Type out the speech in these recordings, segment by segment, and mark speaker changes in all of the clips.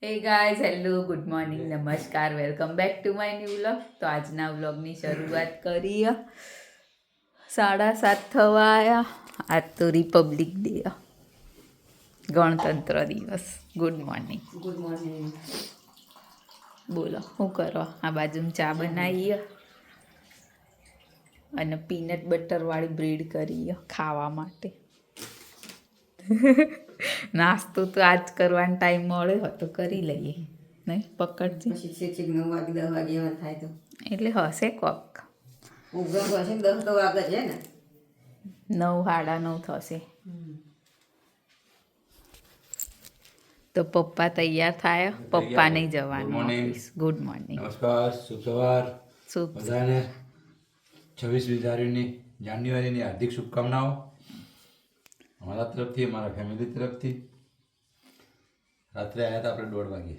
Speaker 1: હે guys, hello, good morning, નમસ્કાર, welcome back to my new vlog. તો આજના વ્લોગની શરૂઆત કરીએ. 7:30 થવા આવ્યા. આજ તો રિપબ્લિક ડે, ગણતંત્ર દિવસ. Good morning.
Speaker 2: Good morning.
Speaker 1: બોલો, શું કરો? આ બાજુમાં ચા બનાવીએ અને પીનટ બટરવાળી બ્રેડ કરીએ ખાવા માટે. નાસ્તો તો આજ કરવાનો ટાઈમ મળ્યો તો કરી લઈએ, નહીં? પકડજે.
Speaker 2: પછી છેક 9 વાગે 10 વાગે એવા થાય તો
Speaker 1: એટલે હશે કોક.
Speaker 2: ઉગમ હશે ને 10 તો વાગે છે ને
Speaker 1: 9, 9:30 થશે. તો પપ્પા તૈયાર થાય. પપ્પા નહીં જવાનું ઓફિસ. Good morning.
Speaker 3: નમસ્કાર, શુભ સવાર
Speaker 1: શુભ
Speaker 3: બધાને. 26મી જાન્યુઆરીની હાર્દિક શુભકામનાઓ અમારા તરફથી, અમારા ફેમિલી તરફથી. રાત્રે આવ્યા હતા આપણે 1:30 વાગે.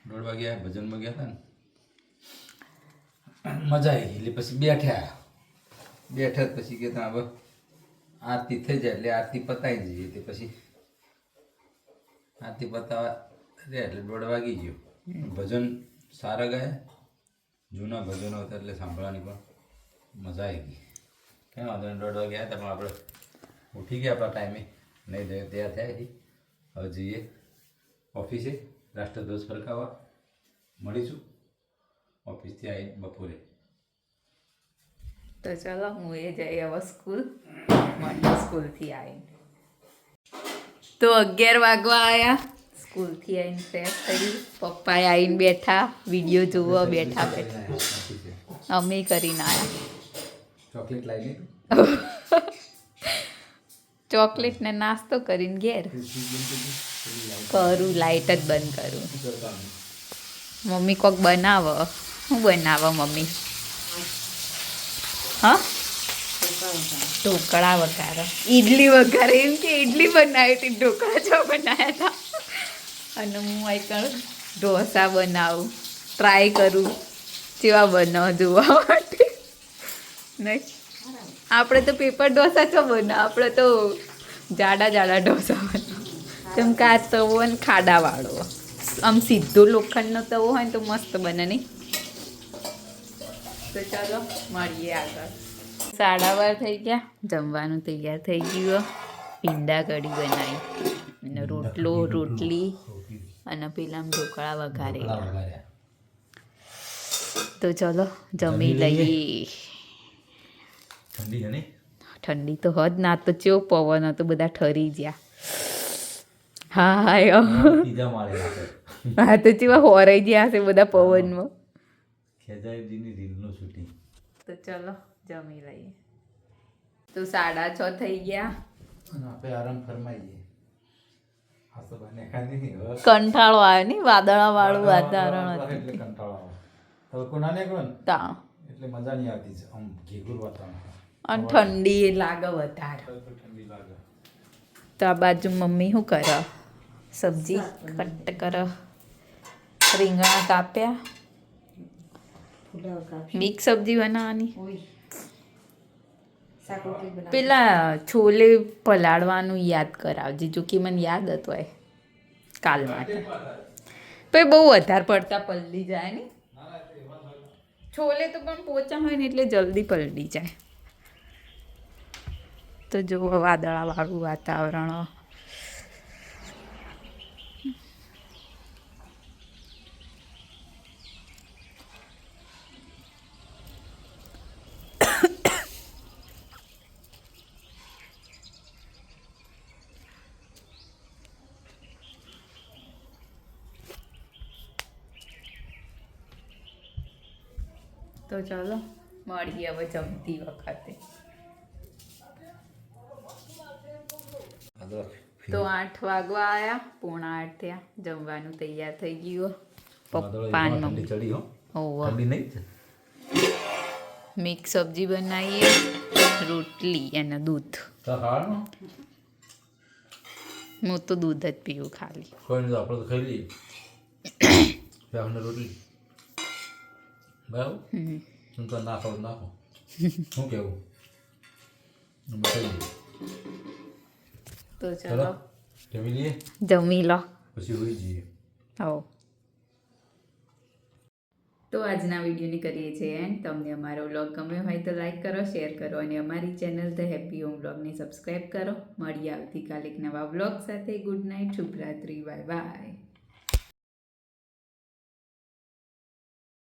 Speaker 3: 1:30 વાગે આવ્યા, ભજનમાં ગયા હતા ને, મજા આવી ગઈ. એટલે પછી બેઠા પછી કહેતા હવે આરતી થઈ જાય એટલે આરતી પતાવી જઈએ. તે પછી આરતી પતાવા રે એટલે 1:30 વાગી ગયો. ભજન સારા ગયા, જૂના ભજનો હતા એટલે સાંભળવાની પણ મજા આવી ગઈ. કંઈ વાંધો નહીં, 1:30 વાગે આવ્યા હતા પણ આપણે ઉઠી ગયા આપણા ટાઈમે, નહીં જઈએ તૈયાર થયા હતી. હવે જઈએ ઓફિસે રાષ્ટ્રધ્વજ ફરકાવવા. મળીશું ઓફિસથી આવી બપોરે.
Speaker 1: તો ચલો, હું એ જઈ હવે સ્કૂલ. મળીએ સ્કૂલથી આવીને. તો 11 વાગવા આવ્યા. સ્કૂલથી આવીને ફ્રેશ થઈ. પપ્પાએ આવીને બેઠા, વિડીયો જોવા બેઠા. અમે કરીને આવ્યા.
Speaker 3: ચોકલેટ લાવી
Speaker 1: ચોકલેટ ને નાસ્તો કરીને ઘેર કરું, લાઇટ જ બંધ કરું. મમ્મી કોક બનાવો. શું બનાવો મમ્મી? હા, ઢોકળા વઘારે, ઈડલી વઘારે. એમ કે ઈડલી બનાવી હતી, ઢોકળા જો બનાવ્યા હતા. અને હું અહીં ઢોસા બનાવું, ટ્રાય કરું કેવા બનાવો જોવા માટે. નહીં, આપણે તો પેપર ઢોસા છો બનાવ, આપણે તો જાડા ઢોસા બનાવ. કેમ કે આ તવો ને ખાડાવાળો, આમ સીધો લોખંડનો તવો હોય ને તો મસ્ત બને, નહીં? તો ચાલો મળીએ આગળ. 12:30 થઈ ગયા. જમવાનું તૈયાર થઈ ગયું. પીંડા કઢી બનાવી અને રોટલી અને પેલા ઢોકળા વઘારેલા. તો ચલો જમી લઈએ. ઠંડી તો હદ ના, તો ચેવો પવન હતો, બધા ઠરી ગયા. હા તો ચેવા હોરાઈ ગયા હશે બધા પવનમાં. તો ચલો જમી લઈએ. તો 6:30 થઈ ગયા.
Speaker 3: આરામ ફરમાઈએ.
Speaker 1: કંટાળો આવે નહીં? વાદળાવાળું વાતાવરણ હતું.
Speaker 3: એટલે કંટાળો આવે. હવે કોના ને કોણ
Speaker 1: તા
Speaker 3: એટલે મજા નહીં આવતી છે. આમ ઘેઘુર વાતાવરણ
Speaker 1: અને ઠંડી લાગે વધારે.
Speaker 3: ઠંડી લાગે.
Speaker 1: તો આ બાજુ મમ્મી શું કરે? સબ્જી કટ કરે. રીંગણા કાપ્યા. મિક્સ સબ્જી બનાવવાની. પેલા છોલે પલાળવાનું યાદ કરાવજે, જો કે મને યાદ હતું એ કાલ માટે. પછી બહુ વધારે પડતા પલળી જાય ને છોલે, તો પણ પોચા હોય ને એટલે જલ્દી પલળી જાય. તો જો વાદળાવાળું વાતાવરણ. તો ચાલો મળીએ હવે જમતી વખતે. તો 8 વાગવા આવ્યા, 7:45 થયા. જમવાનું તૈયાર થઈ ગયું. પપ્પા ને મમ્મી મિક્સ સબ્જી બનાવીએ, રોટલી અને દૂધ. હું તો દૂધ જ પીવું ખાલી.
Speaker 3: કોઈ નહીં, આપણે તો ખાઈ લઈએ. રોટલી બરાબર. હું તો નાખો શું કેવું?
Speaker 1: તો ચાલો
Speaker 3: જમી લઈએ,
Speaker 1: જમી લો.
Speaker 3: પછી હોઈ જઈએ.
Speaker 1: આવો તો આજના વિડીયોની કરીએ છીએ એન્ડ તમને અમારો વ્લોગ ગમ્યો હોય તો લાઈક કરો શેર કરો અને અમારી ચેનલ ધ હેપી હોમ વ્લોગને સબસ્ક્રાઈબ કરો મળીએ આવતીકાલે એક નવા વ્લોગ સાથે ગુડ નાઇટ શુભરાત્રી બાય બાય